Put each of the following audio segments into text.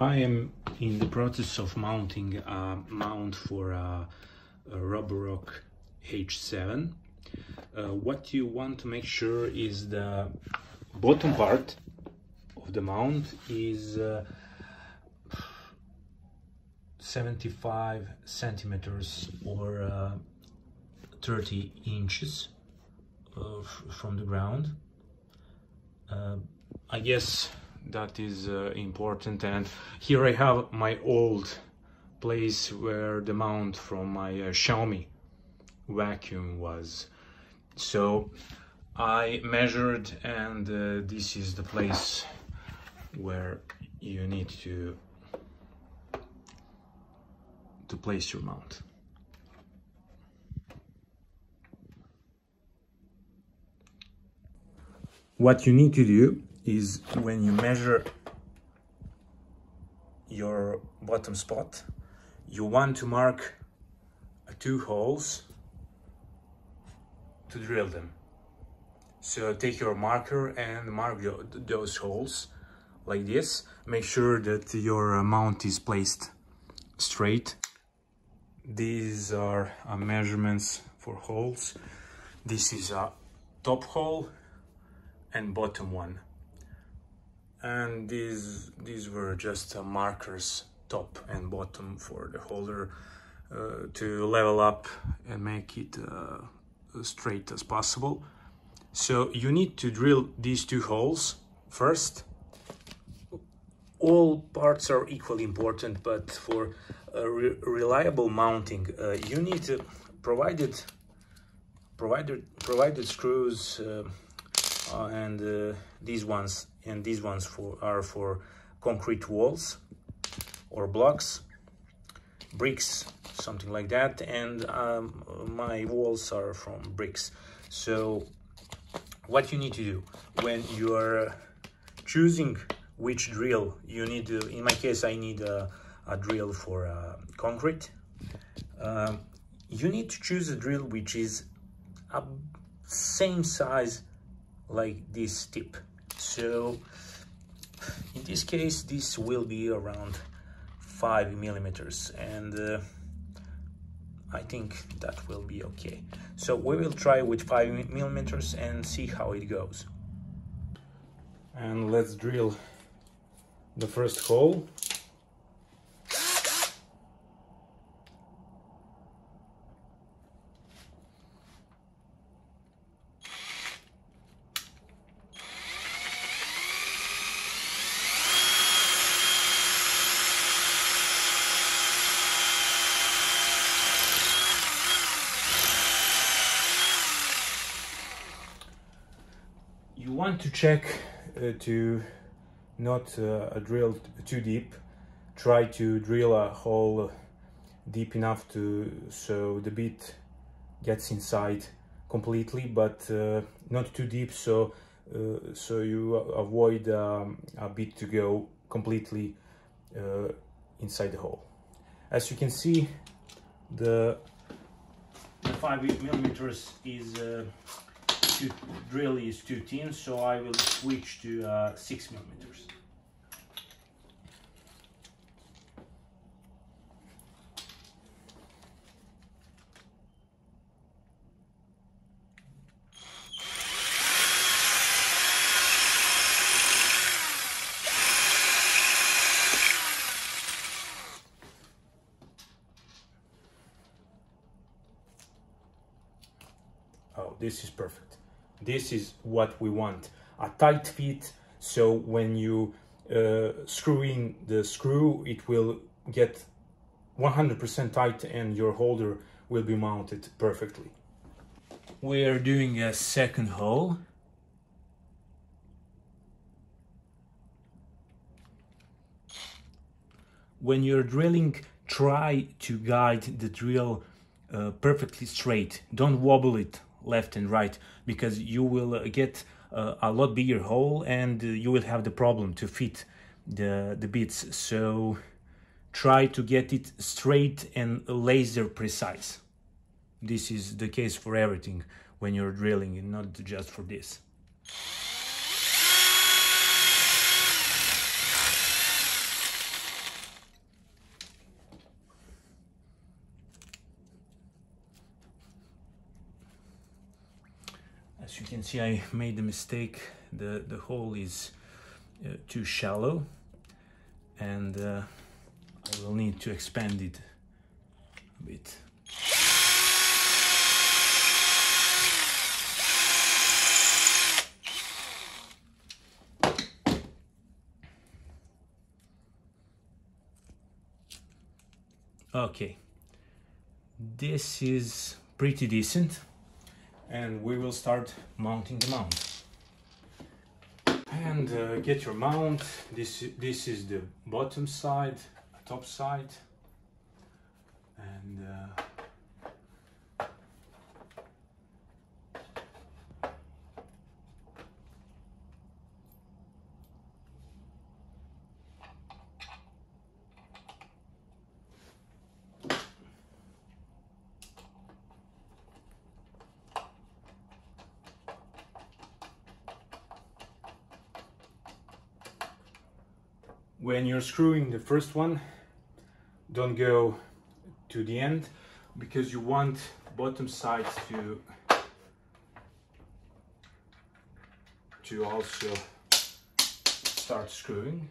I am in the process of mounting a mount for a Roborock H7. What you want to make sure is the bottom part of the mount is 75 centimeters or 30 inches from the ground. I guess that is important, and here I have my old place where the mount from my Xiaomi vacuum was. So I measured, and this is the place where you need to place your mount. What you need to do is, when you measure your bottom spot, you want to mark 2 holes to drill them. So take your marker and mark those holes like this. Make sure that your mount is placed straight. These are measurements for holes. This is a top hole and bottom one, and these were just markers, top and bottom, for the holder to level up and make it as straight as possible. So you need to drill these 2 holes first. All parts are equally important, but for reliable mounting, you need to provided screws, and these ones are for concrete walls or blocks, bricks, something like that, and my walls are from bricks. So what you need to do when you are choosing which drill you need to, in my case I need a drill for concrete, you need to choose a drill which is same size like this tip. So in this case this will be around 5 millimeters, and I think that will be okay. So we will try with 5 millimeters and see how it goes. And let's drill the first hole. You want to check to not drill too deep. Try to drill a hole deep enough so the bit gets inside completely, but not too deep, so you avoid a bit to go completely inside the hole. As you can see, the 5 millimeters is drill is too thin, so I will switch to 6 millimeters. Oh, this is perfect. This is what we want, a tight fit, so when you screw in the screw, it will get 100% tight and your holder will be mounted perfectly. We are doing a second hole. When you're drilling, try to guide the drill perfectly straight. Don't wobble it left and right, because you will get a lot bigger hole, and you will have the problem to fit the bits. So try to get it straight and laser precise. This is the case for everything when you're drilling, and not just for this. As you can see, I made a mistake. The hole is too shallow, and I will need to expand it a bit. Okay, this is pretty decent, and we will start mounting the mount. And get your mount. This is the bottom side, top side, and when you're screwing the first one, don't go to the end, because you want bottom side to also start screwing.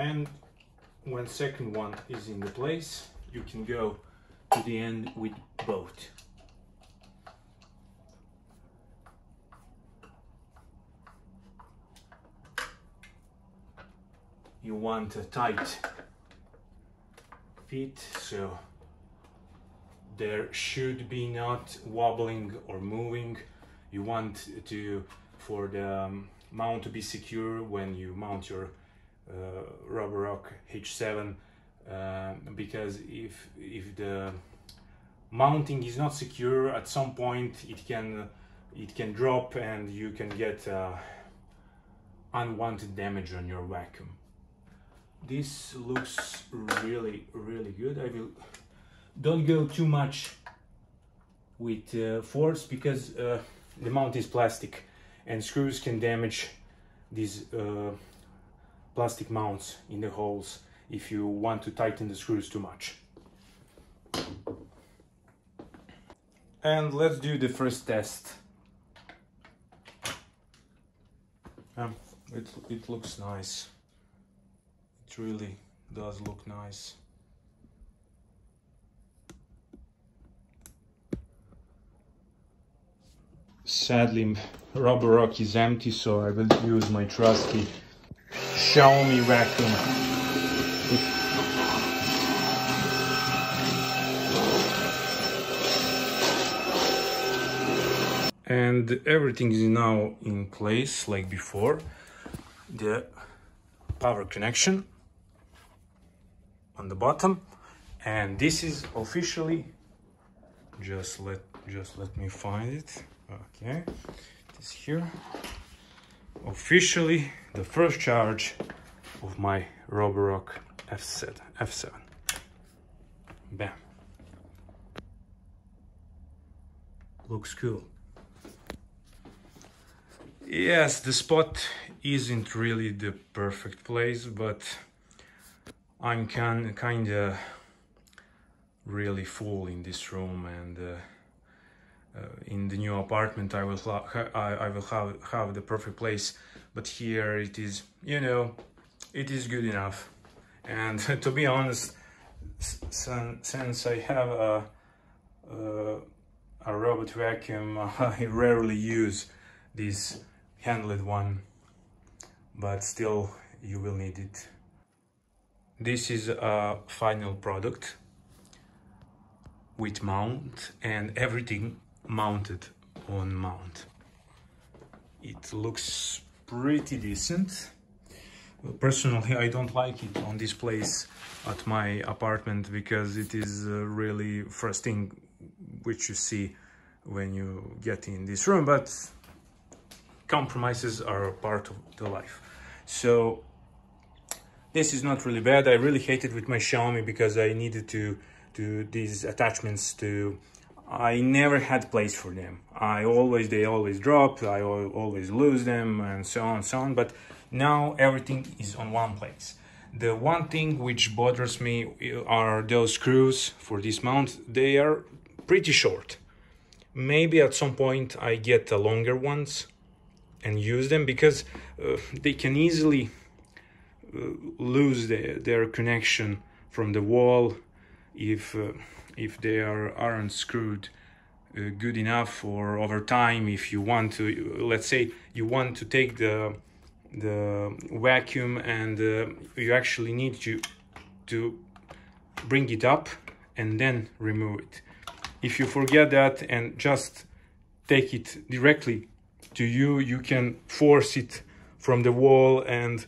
And when second one is in the place, you can go to the end with both. You want a tight fit, so there should be not wobbling or moving. You want for the mount to be secure when you mount your Roborock H7, because if the mounting is not secure, at some point it can drop and you can get unwanted damage on your vacuum. This looks really good. Don't go too much with force, because the mount is plastic and screws can damage these plastic mounts in the holes if you want to tighten the screws too much. And let's do the first test. It looks nice. It really does look nice. Sadly, Roborock is empty, so I will use my trusty Xiaomi vacuum. And everything is now in place like before. The power connection on the bottom, and this is officially, just let me find it. Okay, this here, officially the first charge of my Roborock F7. Bam. Looks cool. Yes, the spot isn't really the perfect place, but I'm kinda really full in this room, and in the new apartment I will have the perfect place, but here it is, you know, it is good enough. And to be honest, since I have a robot vacuum, I rarely use this handled one, but still you will need it. This is a final product with mount and everything mounted on mount. It looks pretty decent. Personally, I don't like it on this place at my apartment because it is really first thing which you see when you get in this room, but compromises are part of the life. So this is not really bad. I really hate it with my Xiaomi because I needed to do these attachments to, I never had place for them. They always drop, I always lose them, and so on, but now everything is on one place. The one thing which bothers me are those screws for this mount. They are pretty short. Maybe at some point I get the longer ones and use them, because they can easily lose their connection from the wall if they aren't screwed good enough, or over time, if you want to, let's say you want to take the vacuum and you actually need to bring it up and then remove it. If you forget that and just take it directly to you, you can force it from the wall and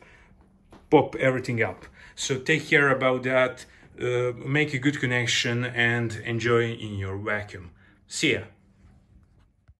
pop everything up. So take care about that, make a good connection and enjoy in your vacuum. See ya.